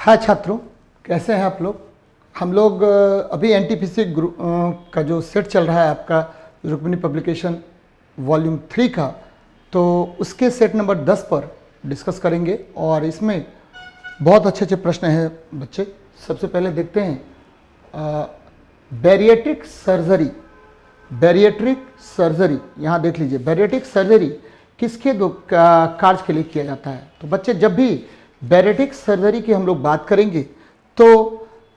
हाय छात्रों, कैसे हैं आप लोग। हम लोग अभी एनटीपीसी ग्रुप का जो सेट चल रहा है आपका रुक्मिणी पब्लिकेशन वॉल्यूम 3 का, तो उसके सेट नंबर 10 पर डिस्कस करेंगे और इसमें बहुत अच्छे अच्छे प्रश्न हैं बच्चे। सबसे पहले देखते हैं बैरिएट्रिक सर्जरी। बैरिएट्रिक सर्जरी यहाँ देख लीजिए, बैरिएट्रिक सर्जरी किसके कार्य के लिए किया जाता है। तो बच्चे जब भी बैरिएट्रिक सर्जरी की हम लोग बात करेंगे तो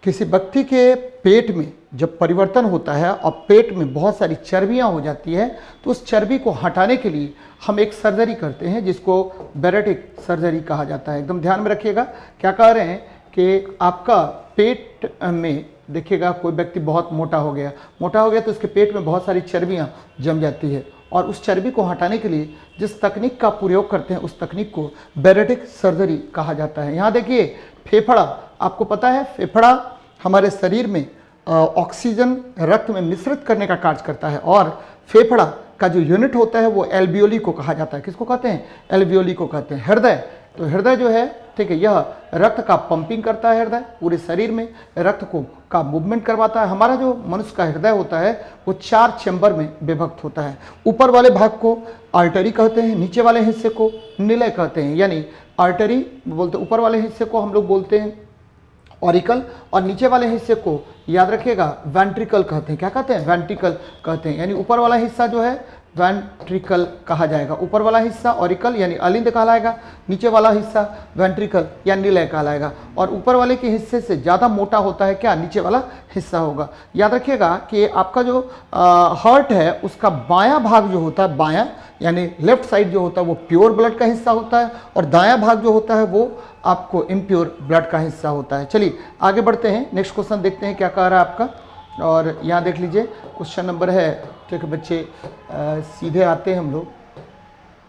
किसी व्यक्ति के पेट में जब परिवर्तन होता है और पेट में बहुत सारी चर्बियां हो जाती है तो उस चर्बी को हटाने के लिए हम एक सर्जरी करते हैं जिसको बैरिएट्रिक सर्जरी कहा जाता है। एकदम ध्यान में रखिएगा, क्या कह रहे हैं कि आपका पेट में देखिएगा कोई व्यक्ति बहुत मोटा हो गया तो उसके पेट में बहुत सारी चर्बियां जम जाती है और उस चर्बी को हटाने के लिए जिस तकनीक का प्रयोग करते हैं उस तकनीक को बैरिएट्रिक सर्जरी कहा जाता है। यहाँ देखिए फेफड़ा, आपको पता है फेफड़ा हमारे शरीर में ऑक्सीजन रक्त में मिश्रित करने का कार्य करता है और फेफड़ा का जो यूनिट होता है वो एल्वियोली को कहा जाता है। किसको कहते हैं? एल्वियोली को कहते हैं। हृदय, तो हृदय जो है ठीक है, यह रक्त का पंपिंग करता है। हृदय पूरे शरीर में रक्त को का मूवमेंट करवाता है। हमारा जो मनुष्य का हृदय होता है वो 4 चैम्बर में विभक्त होता है। ऊपर वाले भाग को आर्टरी कहते हैं, नीचे वाले हिस्से को निलय कहते हैं। यानी आर्टरी बोलते, ऊपर वाले हिस्से को हम लोग बोलते हैं ऑरिकल और नीचे वाले हिस्से को याद रखिएगा वेंट्रिकल कहते हैं। क्या कहते हैं? वेंट्रिकल कहते हैं। यानी ऊपर वाला हिस्सा जो है वेंट्रिकल कहा जाएगा। ऊपर वाला हिस्सा ऑरिकल यानी अलिंद कहलाएगा, नीचे वाला हिस्सा वेंट्रिकल या निलय कहलाएगा। और ऊपर वाले के हिस्से से ज़्यादा मोटा होता है क्या? नीचे वाला हिस्सा होगा। याद रखिएगा कि आपका जो हार्ट है उसका बायां भाग जो होता है, बायां यानी लेफ्ट साइड जो होता है वो प्योर ब्लड का हिस्सा होता है और दायां भाग जो होता है वो आपको इम्प्योर ब्लड का हिस्सा होता है। चलिए आगे बढ़ते हैं, नेक्स्ट क्वेश्चन देखते हैं क्या कह रहा है आपका। और यहाँ देख लीजिए क्वेश्चन नंबर है, ठीक है बच्चे, सीधे आते हैं हम लोग।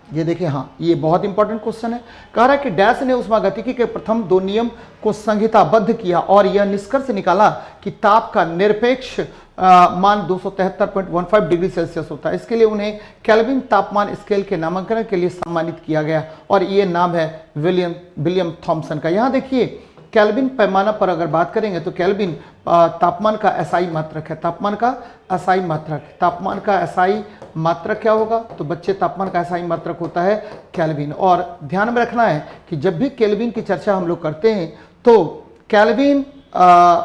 ये देखिए, हाँ ये बहुत इंपॉर्टेंट क्वेश्चन है। कह रहा है कि डैश ने ऊष्मागतिकी के प्रथम 2 नियम को संहिताबद्ध किया और यह निष्कर्ष निकाला कि ताप का निरपेक्ष मान 273.15 डिग्री सेल्सियस होता है। इसके लिए उन्हें केल्विन तापमान स्केल के नामांकन के लिए सम्मानित किया गया और ये नाम है विलियम थॉमसन का। यहाँ देखिए केल्विन पैमाना पर अगर बात करेंगे तो केल्विन तापमान का एसआई मात्रक है। तापमान का एसआई मात्रक, तापमान का एसआई मात्रक क्या होगा? तो बच्चे तापमान का एसआई मात्रक होता है केल्विन। और ध्यान में रखना है कि जब भी केल्विन की चर्चा हम लोग करते हैं तो केल्विन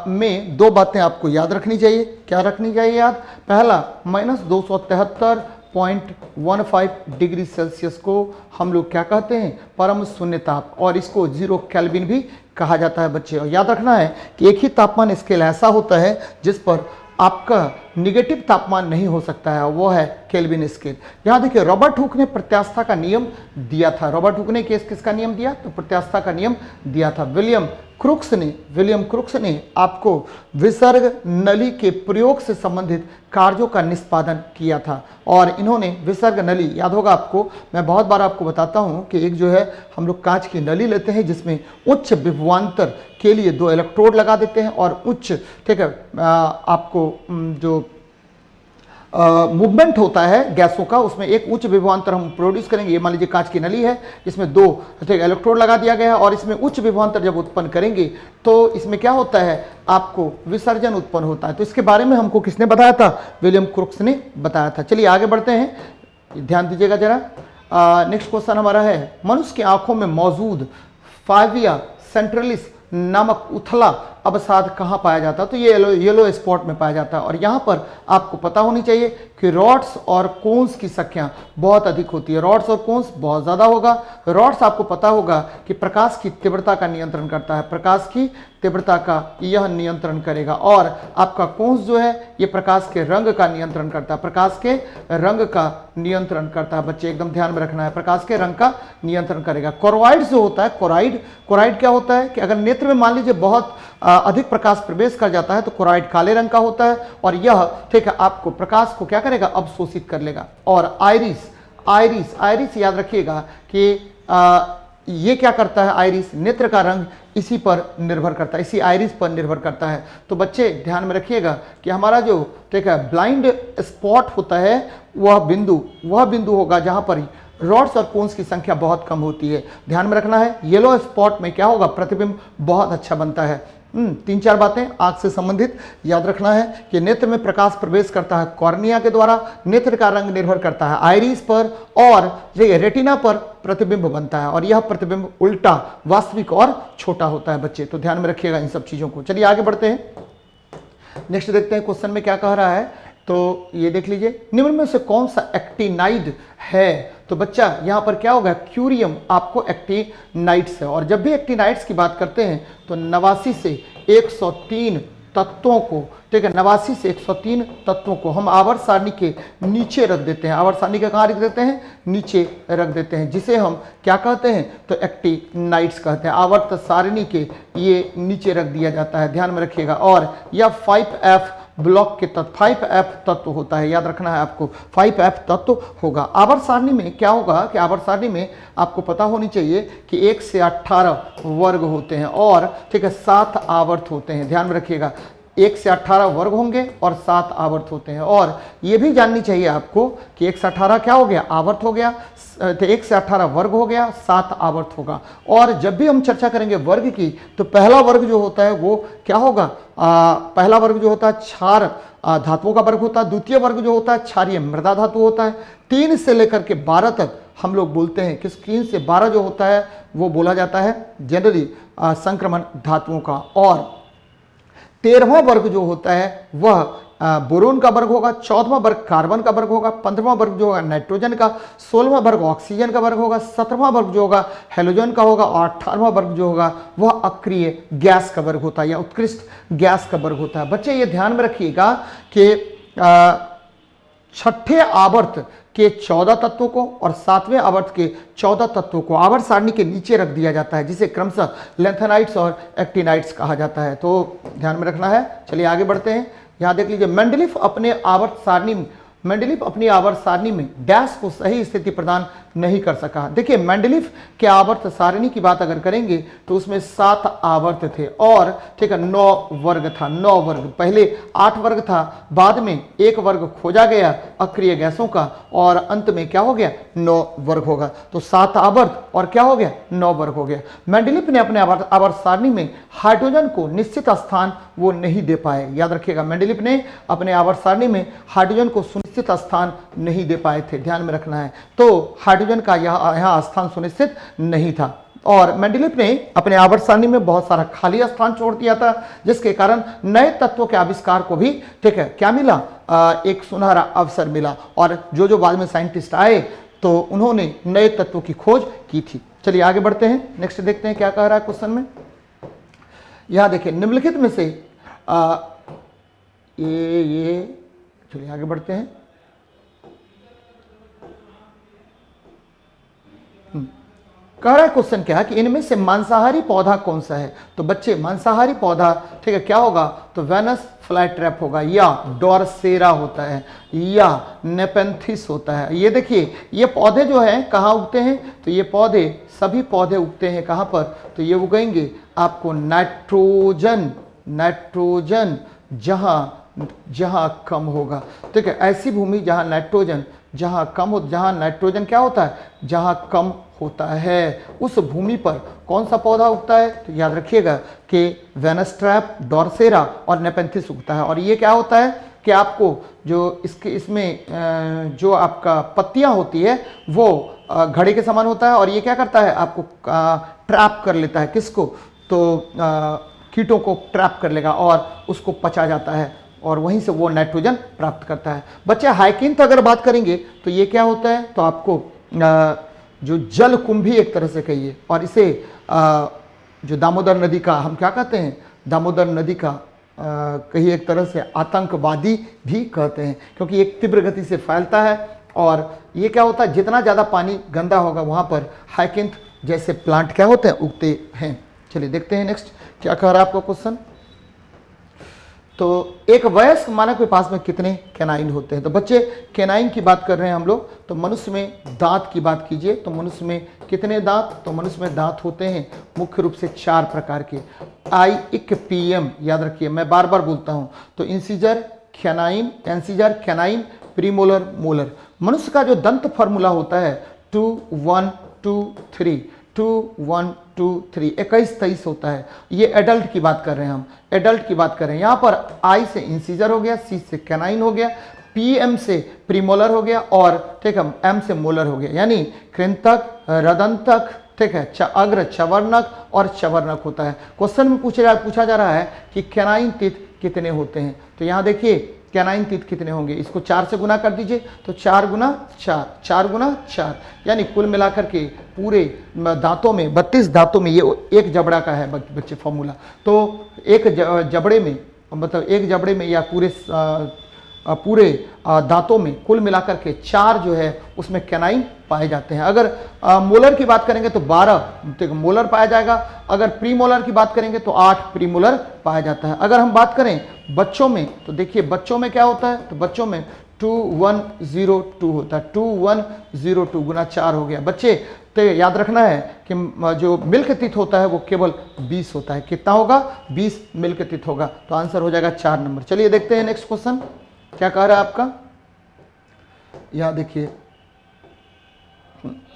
में 2 बातें आपको याद रखनी चाहिए। क्या रखनी चाहिए याद? पहला -273.15 डिग्री सेल्सियस को हम लोग क्या कहते हैं? परम शून्य ताप, और इसको 0 केल्विन भी कहा जाता है बच्चे। और याद रखना है कि एक ही तापमान स्केल ऐसा होता है जिस पर आपका निगेटिव तापमान नहीं हो सकता है, वो है केल्विन स्केल। यहाँ देखिए रॉबर्ट हुक ने प्रत्यास्थता का नियम दिया था। रॉबर्ट हुक ने किसका नियम दिया? तो प्रत्यास्थता का नियम दिया था। विलियम क्रुक्स ने आपको विसर्ग नली के प्रयोग से संबंधित कार्यों का निष्पादन किया था और इन्होंने विसर्ग नली, याद होगा आपको, मैं बहुत बार आपको बताता हूं कि एक जो है हम लोग कांच की नली लेते हैं जिसमें उच्च विभवांतर के लिए 2 इलेक्ट्रोड लगा देते हैं और उच्च, ठीक है, आपको जो मूवमेंट होता है गैसों का उसमें एक उच्च विभवांतर हम प्रोड्यूस करेंगे। ये मान लीजिए कांच की नली है, इसमें 2 इलेक्ट्रोड लगा दिया गया है और इसमें उच्च विभवांतर जब उत्पन्न करेंगे तो इसमें क्या होता है? आपको विसर्जन उत्पन्न होता है। तो इसके बारे में हमको किसने बताया था? विलियम क्रुक्स ने बताया था। चलिए आगे बढ़ते हैं, ध्यान दीजिएगा जरा। नेक्स्ट क्वेश्चन हमारा है, मनुष्य की आंखों में मौजूद फाइविया सेंट्रलिस नामक उथला अवसाद कहाँ पाया जाता है? तो ये येलो स्पॉट में पाया जाता है। और यहाँ पर आपको पता होनी चाहिए कि रॉड्स और कोन्स की संख्या बहुत अधिक होती है। रॉड्स और कोन्स बहुत ज़्यादा होगा। रॉड्स आपको पता होगा कि प्रकाश की तीव्रता का नियंत्रण करता है, प्रकाश की तीव्रता का यह नियंत्रण करेगा। और आपका कोन्स जो है ये प्रकाश के रंग का नियंत्रण करता है, प्रकाश के रंग का नियंत्रण करता है। बच्चे एकदम ध्यान में रखना है, प्रकाश के रंग का नियंत्रण करेगा। कोरोइड जो होता है, कोराइड क्या होता है कि अगर नेत्र में मान लीजिए बहुत अधिक प्रकाश प्रवेश कर जाता है तो कोराइड काले रंग का होता है और यह, ठीक है, आपको प्रकाश को क्या करेगा? अवशोषित कर लेगा। और आइरिस याद रखिएगा कि ये क्या करता है? आइरिस नेत्र का रंग इसी पर निर्भर करता है, इसी आइरिस पर निर्भर करता है। तो बच्चे ध्यान में रखिएगा कि हमारा जो, ठीक है, ब्लाइंड स्पॉट होता है वह बिंदु होगा जहां पर रॉड्स और कोन्स की संख्या बहुत कम होती है। ध्यान में रखना है, येलो स्पॉट में क्या होगा, प्रतिबिंब बहुत अच्छा बनता है। 3-4 बातें आंख से संबंधित याद रखना है कि नेत्र में प्रकाश प्रवेश करता है कॉर्निया के द्वारा, नेत्र का रंग निर्भर करता है आइरिस पर, और रेटिना पर प्रतिबिंब बनता है, और यह प्रतिबिंब उल्टा वास्तविक और छोटा होता है बच्चे, तो ध्यान में रखिएगा इन सब चीजों को। चलिए आगे बढ़ते हैं, नेक्स्ट देखते हैं क्वेश्चन में क्या कह रहा है। तो ये देख लीजिए, निम्न में से कौन सा एक्टिनाइड है। तो बच्चा यहां पर क्या होगा, क्यूरियम आपको एक्टिनाइड्स है, और जब भी एक्टिनाइड्स की बात करते हैं तो 89 से 103 तत्वों को, ठीक है, 89 से 103 तत्वों को हम आवर्त सारणी के नीचे रख देते हैं। आवर्त सारणी का कहाँ रख देते हैं, नीचे रख देते हैं, जिसे हम क्या कहते हैं, तो एक्टिनाइड्स कहते हैं। आवर्त सारणी के ये नीचे रख दिया जाता है, ध्यान में रखिएगा। और यह 5F ब्लॉक के तत्व, 5F तत्व होता है, याद रखना है आपको, 5F तत्व होगा। आवर्त सारणी में क्या होगा कि आवर्त सारणी में आपको पता होनी चाहिए कि 1 से 18 वर्ग होते हैं, और ठीक है 7 आवर्त होते हैं, ध्यान में रखिएगा। 1 से 18 वर्ग होंगे और 7 आवर्त होते हैं। और ये भी जाननी चाहिए आपको कि 1 से 18 क्या हो गया, आवर्त हो गया, तो 1 से 18 वर्ग हो गया, 7 आवर्त होगा। और जब भी हम चर्चा करेंगे वर्ग की, तो पहला वर्ग जो होता है वो क्या होगा, पहला वर्ग जो होता है क्षार धातुओं का वर्ग होता है, द्वितीय वर्ग जो होता है क्षारीय मृदा धातु होता है। 3 से लेकर के 12 तक हम लोग बोलते हैं, किस 3 से 12 जो होता है वो बोला जाता है जनरली संक्रमण धातुओं का। और 13वां वर्ग जो होता है वह बोरोन का वर्ग होगा, 14वां वर्ग कार्बन का वर्ग होगा, 15वां वर्ग जो होगा नाइट्रोजन का, 16वां वर्ग ऑक्सीजन का वर्ग होगा, 17वां वर्ग जो होगा हेलोजन का होगा, और 18वां वर्ग जो होगा वह अक्रिय गैस का वर्ग होता है या उत्कृष्ट गैस का वर्ग होता है। बच्चे ये ध्यान में रखिएगा कि छठे आवर्त के 14 तत्वों को और 7वें आवर्त के 14 तत्वों को आवर्त सारणी के नीचे रख दिया जाता है, जिसे क्रमशः लेंथेनाइड्स और एक्टिनाइड्स कहा जाता है, तो ध्यान में रखना है। चलिए आगे बढ़ते हैं, यहां देख लीजिए, मेंडलीफ अपनी आवर्त सारणी में डैश को सही स्थिति प्रदान नहीं कर सका। देखिए मेंडलीफ के आवर्त सारणी की बात अगर करेंगे तो उसमें 7 आवर्त थे, और ठीक है 9 वर्ग था, 9 वर्ग, पहले 8 वर्ग था, बाद में 1 वर्ग खोजा गया अक्रिय गैसों का, और अंत में क्या हो गया, 9 वर्ग होगा। तो 7 आवर्त और क्या हो गया, 9 वर्ग हो गया। मेंडलीफ ने अपने आवर्त सारणी में हाइड्रोजन को निश्चित स्थान वो नहीं दे पाए, याद रखिएगा, मेंडलीफ ने अपने आवर्त सारणी में हाइड्रोजन को सुनिश्चित स्थान नहीं दे पाए थे, ध्यान में रखना है। तो हाइड्रोजन का यहाँ स्थान सुनिश्चित नहीं था, और मेंडलीफ ने अपने आवर्त सारणी में बहुत सारा खाली स्थान छोड़ दिया था, जिसके कारण नए तत्वों के आविष्कार को भी ठीक है क्या मिला, एक सुनहरा अवसर मिला, और जो बाद में साइंटिस्ट आए तो उन्होंने नए तत्वों की खोज की थी। चलिए आगे बढ़ते हैं, नेक्स्ट देखते हैं क्या कह रहा है क्वेश्चन में। यहां देखिए, निम्नलिखित में से ये चलिए आगे बढ़ते हैं। कह रहा है क्वेश्चन क्या कि इनमें से मांसाहारी पौधा कौन सा है। तो बच्चे मांसाहारी पौधा ठीक है क्या होगा, तो वेनस फ्लाईट्रैप होगा, या डोरसेरा होता है, या नेपेंथिस होता है। ये देखिए, ये पौधे जो हैं कहाँ उगते हैं, तो ये पौधे सभी पौधे उगते हैं कहाँ पर, तो ये उगेंगे आपको नाइट्रोजन जहां कम होगा, ठीक है, ऐसी भूमि जहां नाइट्रोजन कम हो, जहां नाइट्रोजन क्या होता है, जहां कम होता है, उस भूमि पर कौन सा पौधा उगता है, तो याद रखिएगा कि वेनस ट्रैप, डोरसेरा और नेपेंथिस उगता है। और ये क्या होता है कि आपको जो इसमें जो आपका पत्तियां होती है वो घड़े के समान होता है, और ये क्या करता है, आपको ट्रैप कर लेता है, किसको, तो कीटों को ट्रैप कर लेगा और उसको पचा जाता है, और वहीं से वो नाइट्रोजन प्राप्त करता है। बच्चे हाइकिंथ अगर बात करेंगे तो ये क्या होता है, तो आपको जो जल कुंभी एक तरह से कहिए, और इसे जो दामोदर नदी का हम क्या कहते हैं, दामोदर नदी का कहीं एक तरह से आतंकवादी भी कहते हैं, क्योंकि एक तीव्र गति से फैलता है, और ये क्या होता है, जितना ज़्यादा पानी गंदा होगा वहाँ पर हाइकिंथ जैसे प्लांट क्या होते हैं, उगते हैं। चलिए देखते हैं नेक्स्ट क्या कह रहा है आपका क्वेश्चन। तो एक वयस्क मानव के पास में कितने कैनाइन होते हैं। तो बच्चे कैनाइन की बात कर रहे हैं हम लोग, तो मनुष्य में दांत की बात कीजिए, तो मनुष्य में कितने दांत, तो मनुष्य में दांत होते हैं मुख्य रूप से 4 प्रकार के, ICPM, याद रखिए, मैं बार बार बोलता हूं, तो इंसीजर, कैनाइन, प्रीमोलर, मोलर। मनुष्य का जो दंत फॉर्मूला होता है 2 1 2 3 2 1 2 3 21 23 होता है। ये एडल्ट की बात कर रहे हैं, हम एडल्ट की बात कर रहे हैं। यहाँ पर आई से इंसीजर हो गया, सी से कैनाइन हो गया, पीएम से प्रीमोलर हो गया और ठीक है एम से मोलर हो गया, यानी कृंतक, रदंतक, ठीक है, अग्र चवर्णक और चवर्णक होता है। क्वेश्चन में पूछा जा रहा है कि कैनाइन टीथ कितने होते हैं। तो यहाँ देखिए कैनाइन टीथ कितने होंगे, इसको 4 से गुना कर दीजिए तो 4 गुना 4, 4 गुना 4, यानी कुल मिलाकर के पूरे दांतों में 32 दांतों में ये एक जबड़ा का है बच्चे फॉर्मूला। तो एक जबड़े में मतलब एक जबड़े में या पूरे दांतों में कुल मिलाकर के 4 जो है उसमें कैनाइन पाए जाते हैं। अगर मोलर की बात करेंगे तो 12 मोलर पाया जाएगा, अगर प्री मोलर की बात करेंगे तो 8 प्री मोलर पाया जाता है। अगर हम बात करें बच्चों में तो देखिए बच्चों में क्या होता है, तो बच्चों में 2102 होता है, 2102 गुना 4 हो गया। बच्चे तो याद रखना है कि जो मिल्क टीथ होता है वो केवल 20 होता है। कितना होगा, 20 मिल्क टीथ होगा। तो आंसर हो जाएगा 4 नंबर। चलिए देखते हैं नेक्स्ट क्वेश्चन क्या कह रहा है आपका। यह देखिए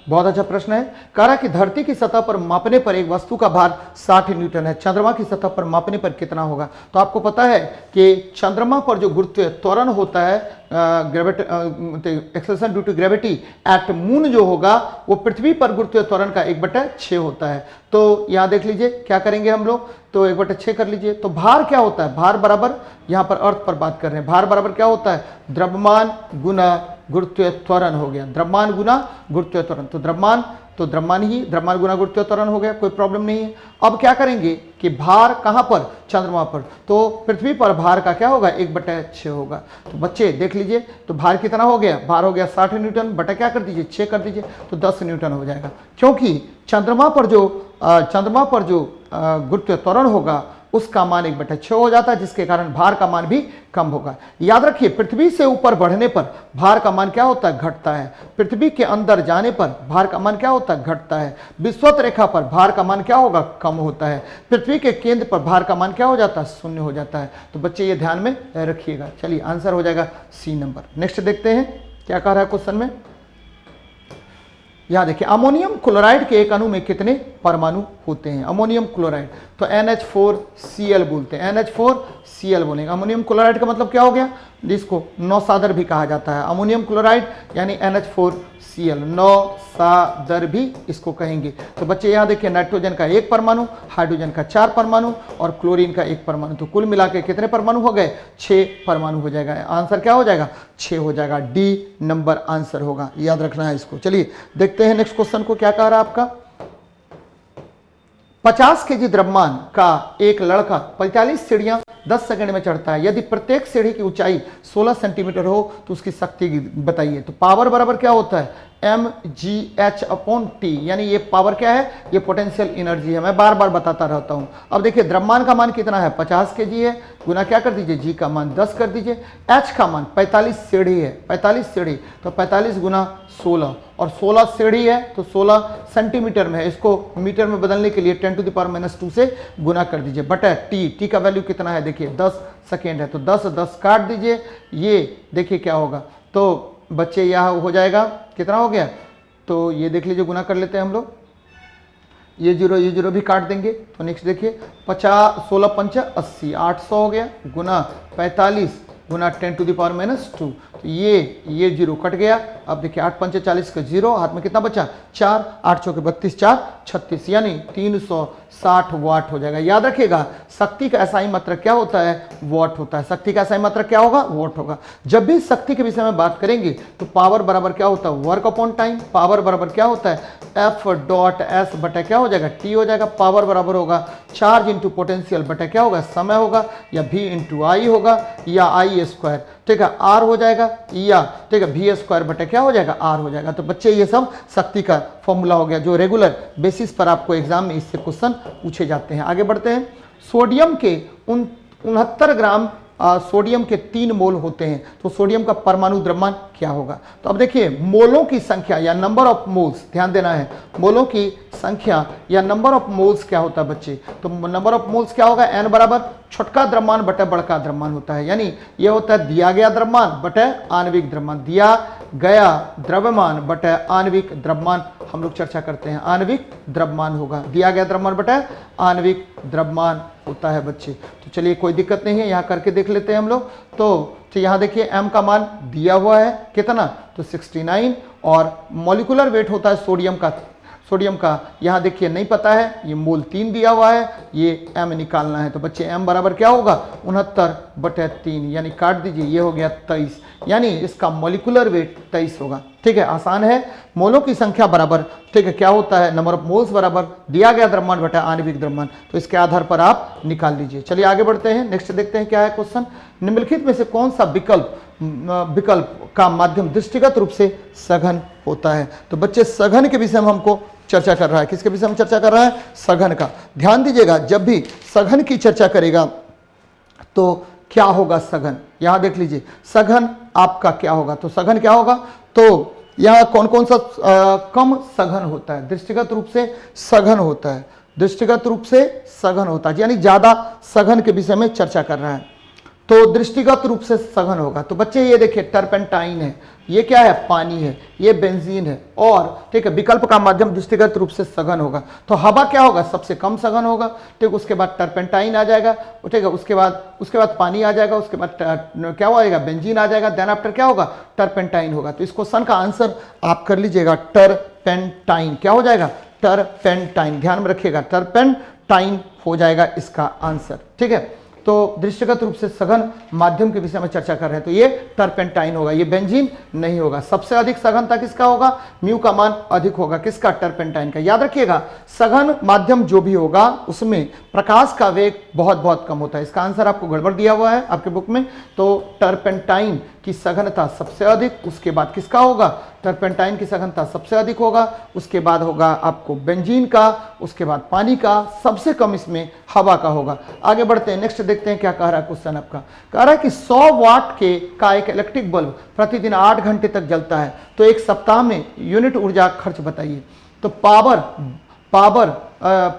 बहुत अच्छा प्रश्न है। कह रहा कि धरती की सतह पर मापने पर एक वस्तु का भार 60 न्यूटन है, चंद्रमा की सतह पर मापने पर कितना होगा। तो आपको पता है कि चंद्रमा पर जो गुरुत्वीय त्वरण होता है, acceleration due to gravity at moon जो होगा वो पृथ्वी पर गुरुत्वीय त्वरण का 1/6 होता है। तो यहाँ देख लीजिए क्या करेंगे हम लोग, तो 1/6 कर लीजिए। तो भार क्या होता है, भार बराबर, यहाँ पर अर्थ पर बात कर रहे हैं, भार बराबर क्या होता है, द्रव्यमान गुना गुरुत्वीय त्वरण हो गया, द्रव्यमान गुना गुरुत्वीय त्वरण। तो द्रव्यमान गुना गुरुत्वीय त्वरण हो गया, कोई प्रॉब्लम नहीं है। अब क्या करेंगे कि भार कहां पर, चंद्रमा पर, तो पृथ्वी पर भार का क्या होगा, 1/6 होगा। तो बच्चे देख लीजिए तो भार कितना हो गया, भार हो गया 60 न्यूटन, बटा क्या कर दीजिए 6 कर दीजिए तो 10 न्यूटन हो जाएगा। क्योंकि चंद्रमा पर जो गुरुत्वीय त्वरण होगा उसका मान 1/6 हो जाता है, जिसके कारण भार का मान भी कम होगा। याद रखिए पृथ्वी से ऊपर बढ़ने पर भार का मान क्या होता है, घटता है। पृथ्वी के अंदर जाने पर भार का मान क्या होता है, घटता है। विषुवत रेखा पर भार का मान क्या होगा, कम होता है। पृथ्वी के केंद्र पर भार का मान क्या हो जाता है, 0 हो जाता है। तो बच्चे ये ध्यान में रखिएगा। चलिए आंसर हो जाएगा सी नंबर। नेक्स्ट देखते हैं क्या कह रहा है क्वेश्चन में। यहां देखिए अमोनियम क्लोराइड के एक अणु में कितने परमाणु होते हैं। अमोनियम क्लोराइड तो NH4Cl बोलते हैं, NH4Cl बोलेंगे। अमोनियम क्लोराइड का मतलब क्या हो गया, जिसको नौसादर भी कहा जाता है। अमोनियम क्लोराइड यानी NH4Cl, नौसादर भी इसको कहेंगे। तो बच्चे यहाँ देखिए नाइट्रोजन का 1 परमाणु, हाइड्रोजन का 4 परमाणु और क्लोरीन का 1 परमाणु। तो कुल मिला के कितने परमाणु हो गए, 6 परमाणु हो जाएगा। आंसर क्या हो जाएगा, 6 हो जाएगा। डी नंबर आंसर होगा, याद रखना है इसको। चलिए देखते हैं नेक्स्ट क्वेश्चन को क्या कह रहा है आपका। 50 केजी द्रव्यमान का एक लड़का 45 सीढ़ियां 10 सेकंड में चढ़ता है। यदि प्रत्येक सीढ़ी की ऊंचाई 16 सेंटीमीटर हो तो उसकी शक्ति बताइए। तो पावर बराबर क्या होता है, mgh/t, यानी ये पावर क्या है, ये पोटेंशियल एनर्जी है। मैं बार बार बताता रहता हूं। अब देखिए द्रव्यमान का मान कितना है, 50 केजी है, गुना क्या कर दीजिए, जी का मान 10 कर दीजिए। h का मान 45 सीढ़ी है, 45 सीढ़ी तो 45 गुना 16 और 16 सीढ़ी है तो 16 सेंटीमीटर में है। इसको मीटर में बदलने के लिए 10⁻⁻2 से गुना कर दीजिए बटा टी का वैल्यू कितना है, देखिए 10 सेकेंड है। तो 10 काट दीजिए, ये देखिए क्या होगा। तो बच्चे यह हो जाएगा, कितना हो गया, तो ये देख लीजिए गुना कर लेते हैं हम लोग। ये जीरो भी काट देंगे। तो नेक्स्ट देखिए 50 16 पंचा 80, 800 हो गया, गुना 45 गुना 10⁻⁻2। तो ये जीरो कट गया। अब देखिए 8 पंचे 40 का 0, हाथ में कितना बचा 4, 8 चौके 32, 4 36, यानी 360 वाट हो जाएगा। याद रखिएगा शक्ति का एसआई मात्रक क्या होता है, वाट होता है। शक्ति का एसआई मात्रक क्या होगा, वाट होगा। जब भी शक्ति के विषय में बात करेंगे तो पावर बराबर क्या होता है, वर्क अपॉन टाइम। पावर बराबर क्या होता है, F.S बटा क्या हो जाएगा, T हो जाएगा। पावर बराबर होगा चार्ज इंटू पोटेंशियल बटा क्या होगा, समय होगा, या V इंटू आई होगा, या I², ठीक है, R हो जाएगा, या ठीक है V² बटा क्या हो जाएगा, R हो जाएगा। तो बच्चे ये सब शक्ति का फॉर्मूला हो गया जो रेगुलर बेसिस पर आपको एग्जाम में इससे क्वेश्चन पूछे जाते हैं। आगे बढ़ते हैं। सोडियम के 69 ग्राम सोडियम के 3 मोल होते हैं। तो सोडियम का परमाणु द्रव्यमान क्या होगा। तो अब देखिए मोलों की संख्या या नंबर ऑफ मोल्स, ध्यान देना है, मोलों की संख्या या नंबर ऑफ मोल्स क्या होता है बच्चे। तो नंबर ऑफ मोल्स क्या होगा, n बराबर छोटका द्रव्यमान बटे बड़का द्रव्यमान होता है। यानी यह होता है दिया गया द्रव्यमान बटे आणविक द्रव्यमान, दिया गया द्रव्यमान बटा आणविक द्रव्यमान हम लोग चर्चा करते हैं, आणविक द्रव्यमान होगा, दिया गया द्रव्यमान बटा आणविक द्रव्यमान होता है बच्चे। तो चलिए कोई दिक्कत नहीं है, यहाँ करके देख लेते हैं हम लोग। तो यहाँ देखिए m का मान दिया हुआ है कितना, तो 69, और मॉलिक्यूलर वेट होता है सोडियम का यहाँ देखिए नहीं पता है, ये मोल 3 दिया हुआ है, ये m निकालना है। तो बच्चे m बराबर क्या होगा 69/3, यानी काट दीजिए, ये हो गया 23, यानी इसका मॉलिक्यूलर वेट 23 होगा। ठीक है, आसान है। मोलों की संख्या बराबर, ठीक है, क्या होता है नंबर ऑफ मोल्स बराबर दिया गया द्रव्यमान बटा आणविक द्रव्यमान। तो इसके आधार पर आप निकाल लीजिए। चलिए आगे बढ़ते हैं, नेक्स्ट देखते हैं क्या है क्वेश्चन। निम्नलिखित में से कौन सा विकल्प का माध्यम दृष्टिगत रूप से सघन होता है। तो बच्चे सघन के विषय में हमको चर्चा कर रहा है, किसके विषय में चर्चा कर रहा है, सघन का। ध्यान दीजिएगा, जब भी सघन की चर्चा करेगा तो क्या होगा सघन, यहां देख लीजिए सघन आपका क्या होगा। तो सघन क्या होगा, तो यहां कौन कौन सा कम सघन होता है, दृष्टिगत रूप से सघन होता है, दृष्टिगत रूप से सघन होता है, यानी ज्यादा सघन के विषय में चर्चा कर रहा है। तो दृष्टिगत रूप से सघन होगा। तो बच्चे ये देखिए टर्पेंटाइन है, ये क्या है पानी है, ये बेंजीन है, और ठीक है विकल्प का माध्यम दृष्टिगत रूप से सघन होगा। तो हवा क्या होगा सबसे कम सघन होगा, ठीक, उसके बाद टर्पेंटाइन आ जाएगा, ठीक है, उसके बाद पानी आ जाएगा, उसके बाद क्या होगा बेंजीन आ जाएगा, देन आफ्टर क्या होगा टर्पेंटाइन होगा। तो इस क्वेश्चन का आंसर आप कर लीजिएगा टर्पेंटाइन, क्या हो जाएगा टर्पेंटाइन, ध्यान में रखिएगा टर्पेंटाइन हो जाएगा इसका आंसर। ठीक है, तो दृष्टिगत रूप से सघन माध्यम के विषय में चर्चा कर रहे हैं, तो ये टर्पेंटाइन होगा, ये बेंजीन नहीं होगा। सबसे अधिक सघनता किसका होगा, म्यू का मान अधिक होगा, किसका टर्पेंटाइन का। याद रखिएगा सघन माध्यम जो भी होगा उसमें प्रकाश का वेग बहुत बहुत कम होता है। इसका आंसर आपको गड़बड़ दिया हुआ है आपके बुक में। तो टर्पेंटाइन की सघनता सबसे अधिक, उसके बाद किसका होगा टर्पेंटाइन की सघनता सबसे अधिक होगा, उसके बाद होगा आपको बेंजीन का, उसके बाद पानी का, सबसे कम इसमें हवा का होगा। आगे बढ़ते हैं, नेक्स्ट देखते हैं क्या कह रहा है क्वेश्चन आपका। कह रहा है कि 100 वाट का एक इलेक्ट्रिक बल्ब प्रतिदिन 8 घंटे तक जलता है, तो एक सप्ताह में यूनिट ऊर्जा खर्च बताइए। तो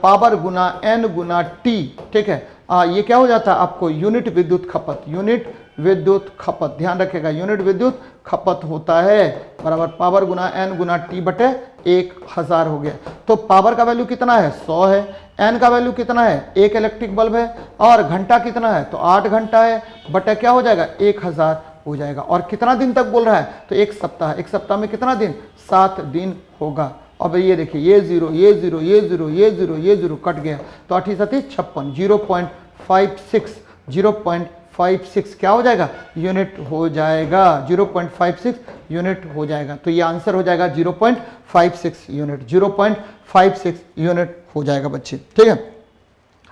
पावर गुना n गुना टी, ठीक है, ये क्या हो जाता है आपको यूनिट विद्युत खपत, यूनिट विद्युत खपत, ध्यान रखिएगा यूनिट विद्युत खपत होता है बराबर पावर गुना n गुना टी बटे 1000 हो गया। तो पावर का वैल्यू कितना है 100 है, n का वैल्यू कितना है, एक इलेक्ट्रिक बल्ब है, और घंटा कितना है तो 8 घंटा है, बटे क्या हो जाएगा 1000 हो जाएगा। और कितना दिन तक बोल रहा है तो एक सप्ताह, एक सप्ताह में कितना दिन 7 दिन होगा। अब ये देखिए ये जीरो ये जीरो ये जीरो ये जीरो ये जीरो कट गया, तो 8 7 56 0.56 क्या हो जाएगा यूनिट हो जाएगा, 0.56 यूनिट हो जाएगा। तो ये आंसर हो जाएगा 0.56 यूनिट, 0.56 यूनिट हो जाएगा बच्चे। ठीक है,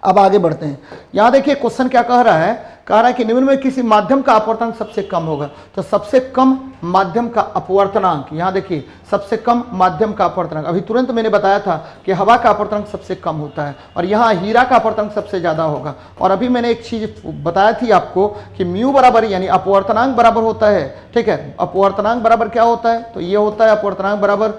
अब आगे बढ़ते हैं। यहां देखिए क्वेश्चन क्या कह रहा है, कह रहा है कि निम्न में किसी माध्यम का अपवर्तनांक सबसे कम होगा। तो सबसे कम माध्यम का अपवर्तनांक, यहां देखिए सबसे कम माध्यम का अपवर्तनांक, अभी तुरंत मैंने बताया था कि हवा का अपवर्तनांक सबसे कम होता है, और यहां हीरा का अपवर्तनांक सबसे ज्यादा होगा। और अभी मैंने एक चीज बताया थी आपको कि म्यू बराबर यानी अपवर्तनांक बराबर होता है, ठीक है, अपवर्तनांक बराबर क्या होता है, तो ये होता है अपवर्तनांक बराबर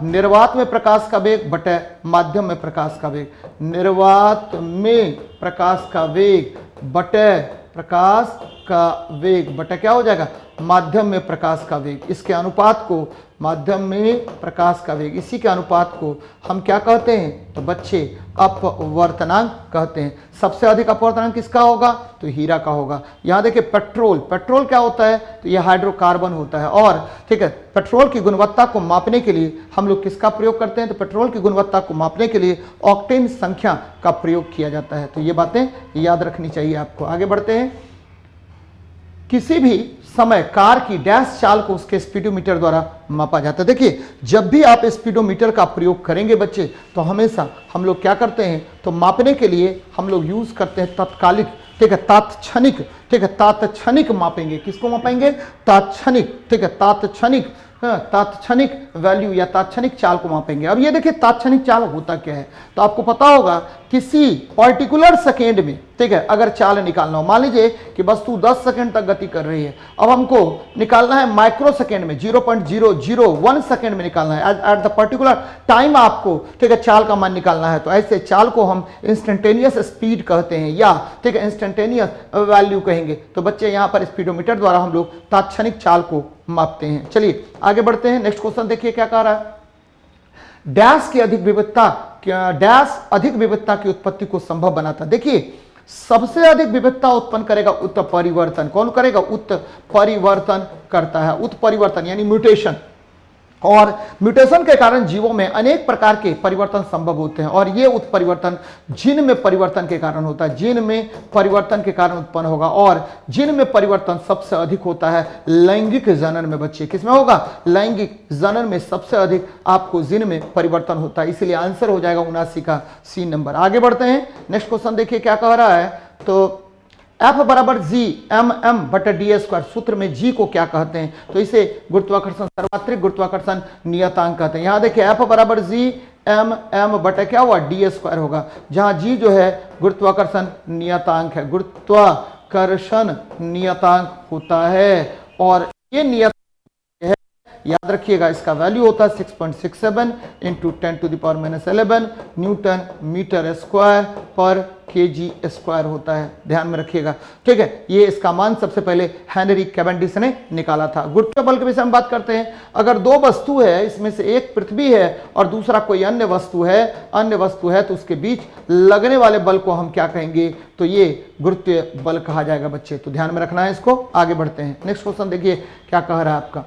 निर्वात में प्रकाश का वेग बटे माध्यम में प्रकाश का वेग, निर्वात में प्रकाश का वेग बटे प्रकाश का वेग बटे क्या हो जाएगा माध्यम में प्रकाश का वेग। इसके अनुपात को माध्यम में प्रकाश का वेग, इसी के अनुपात को हम क्या कहते हैं तो बच्चे अपवर्तनांक कहते हैं। सबसे अधिक अपवर्तनांक किसका होगा तो हीरा का होगा। यहाँ देखिए पेट्रोल क्या होता है तो यह हाइड्रोकार्बन होता है। और ठीक है, पेट्रोल की गुणवत्ता को मापने के लिए हम लोग किसका प्रयोग करते हैं तो पेट्रोल की गुणवत्ता को मापने के लिए ऑक्टेन संख्या का प्रयोग किया जाता है। तो ये बातें याद रखनी चाहिए आपको। आगे बढ़ते हैं। किसी भी समय कार की डैश चाल को उसके स्पीडोमीटर द्वारा मापा जाता है। देखिए जब भी आप स्पीडोमीटर का प्रयोग करेंगे बच्चे तो हमेशा हम लोग क्या करते हैं तो मापने के लिए हम लोग यूज करते हैं तत्कालिक, ठीक है, तात्क्षणिक, ठीक है, तात्क्षणिक मापेंगे। किसको मापेंगे तात्क्षणिक, ठीक है, तात्क्षणिक वैल्यू या तात्क्षणिक चाल को मापेंगे। अब ये देखिए तात्क्षणिक चाल होता क्या है, तो आपको पता होगा किसी पर्टिकुलर सेकेंड में, ठीक है, अगर चाल निकालना हो, मान लीजिए कि वस्तु 10 सेकेंड तक गति कर रही है, अब हमको निकालना है माइक्रो सेकेंड में, 0.001 सेकेंड में निकालना है, एट द पर्टिकुलर टाइम आपको, ठीक है, चाल का मान निकालना है। तो ऐसे चाल को हम इंस्टेंटेनियस स्पीड कहते हैं, या ठीक है इंस्टेंटेनियस वैल्यू कहेंगे। तो बच्चे यहाँ पर स्पीडोमीटर द्वारा हम लोग तात्क्षणिक चाल को मापते हैं। चलिए आगे बढ़ते हैं, नेक्स्ट क्वेश्चन देखिए क्या कह रहा है। डैश की अधिक विविधता, डैश अधिक विविधता की उत्पत्ति को संभव बनाता। देखिए सबसे अधिक विविधता उत्पन्न करेगा उत्परिवर्तन। कौन करेगा? उत्परिवर्तन करता है। उत्परिवर्तन यानी म्यूटेशन, और म्यूटेशन के कारण जीवों में अनेक प्रकार के परिवर्तन संभव होते हैं, और ये उत्परिवर्तन जीन में परिवर्तन के कारण होता है, जीन में परिवर्तन के कारण उत्पन्न होगा। और जीन में परिवर्तन सबसे अधिक होता है लैंगिक जनन में। बच्चे किसमें होगा? लैंगिक जनन में सबसे अधिक आपको जीन में परिवर्तन होता है, इसलिए आंसर हो जाएगा 79 का सी नंबर। आगे बढ़ते हैं, नेक्स्ट क्वेश्चन देखिए क्या कह रहा है। तो F बराबर जी एम एम बटा डी स्क्वायर, सूत्र में जी को क्या कहते हैं? तो इसे गुरुत्वाकर्षण, सर्वात्रिक गुरुत्वाकर्षण नियतांक कहते हैं। यहां देखिए F बराबर जी एम एम बटा क्या हुआ? डी स्क्वायर होगा, जहां जी जो है गुरुत्वाकर्षण नियतांक है, गुरुत्वाकर्षण नियतांक होता है। और ये नियतांक याद रखिएगा, इसका वैल्यू होता है 6.67 इंटू 10⁻11 न्यूटन मीटर स्क्वायर पर केजी स्क्वायर होता है, ध्यान में रखिएगा, ठीक है। ये इसका मान सबसे पहले हेनरी कैवेंडिश ने निकाला था। गुरुत्व बल के विषय में बात करते हैं। अगर दो वस्तु है, इसमें से एक पृथ्वी है और दूसरा कोई अन्य वस्तु है, तो उसके बीच लगने वाले बल को हम क्या कहेंगे? तो ये गुरुत्व बल कहा जाएगा बच्चे, तो ध्यान में रखना है इसको। आगे बढ़ते हैं, नेक्स्ट क्वेश्चन देखिए क्या कह रहा है आपका।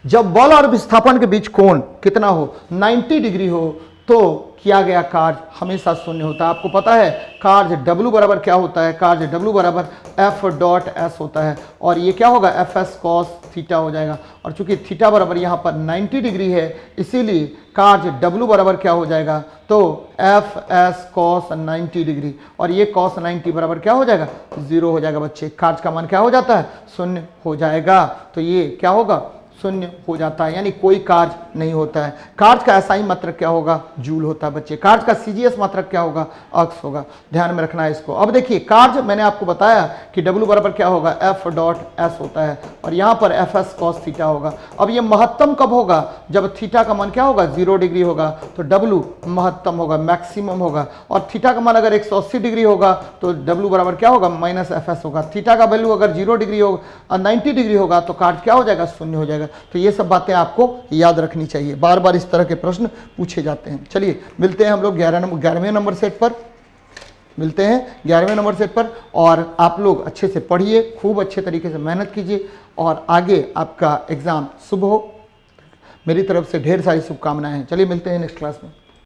जब बल और विस्थापन के बीच कोण कितना हो? 90 डिग्री हो तो किया गया कार्य हमेशा शून्य होता है। आपको पता है कार्य W बराबर क्या होता है? कार्य W बराबर F डॉट S होता है, और ये क्या होगा? FS cos थीटा हो जाएगा। और चूंकि थीटा बराबर यहाँ पर 90 डिग्री है, इसीलिए कार्य W बराबर क्या हो जाएगा? तो FS cos 90 डिग्री, और ये cos 90 बराबर क्या हो जाएगा? 0 हो जाएगा बच्चे। कार्य का मान क्या हो जाता है? शून्य हो जाएगा। तो ये क्या होगा? शून्य हो जाता है, यानी कोई कार्य नहीं होता है। कार्य का एसआई मात्रक क्या होगा? जूल होता है बच्चे। कार्य का सीजीएस मात्रक क्या होगा? अक्स होगा, ध्यान में रखना है इसको। अब देखिए कार्य मैंने आपको बताया कि W बराबर क्या होगा? F डॉट S होता है, और यहाँ पर FS cos थीटा होगा। अब ये महत्तम कब होगा? जब थीटा का मान क्या होगा? 0 डिग्री होगा, तो W महत्तम होगा, मैक्सिमम होगा। और थीटा का मान अगर 180 डिग्री होगा तो W बराबर क्या होगा? माइनस FS होगा। थीटा का वैल्यू अगर 0 डिग्री होगा, 90 डिग्री होगा, तो कार्य क्या हो जाएगा? शून्य हो जाएगा। तो ये सब बातें आपको याद रखनी चाहिए, बार बार इस तरह के प्रश्न पूछे जाते हैं। चलिए मिलते हैं हम लोग 11वें नंबर सेट पर, मिलते हैं 11वें नंबर सेट पर। और आप लोग अच्छे से पढ़िए, खूब अच्छे तरीके से मेहनत कीजिए, और आगे आपका एग्जाम शुभ हो। मेरी तरफ से ढेर सारी शुभकामनाएं हैं। चलिए मिलते हैं नेक्स्ट क्लास में।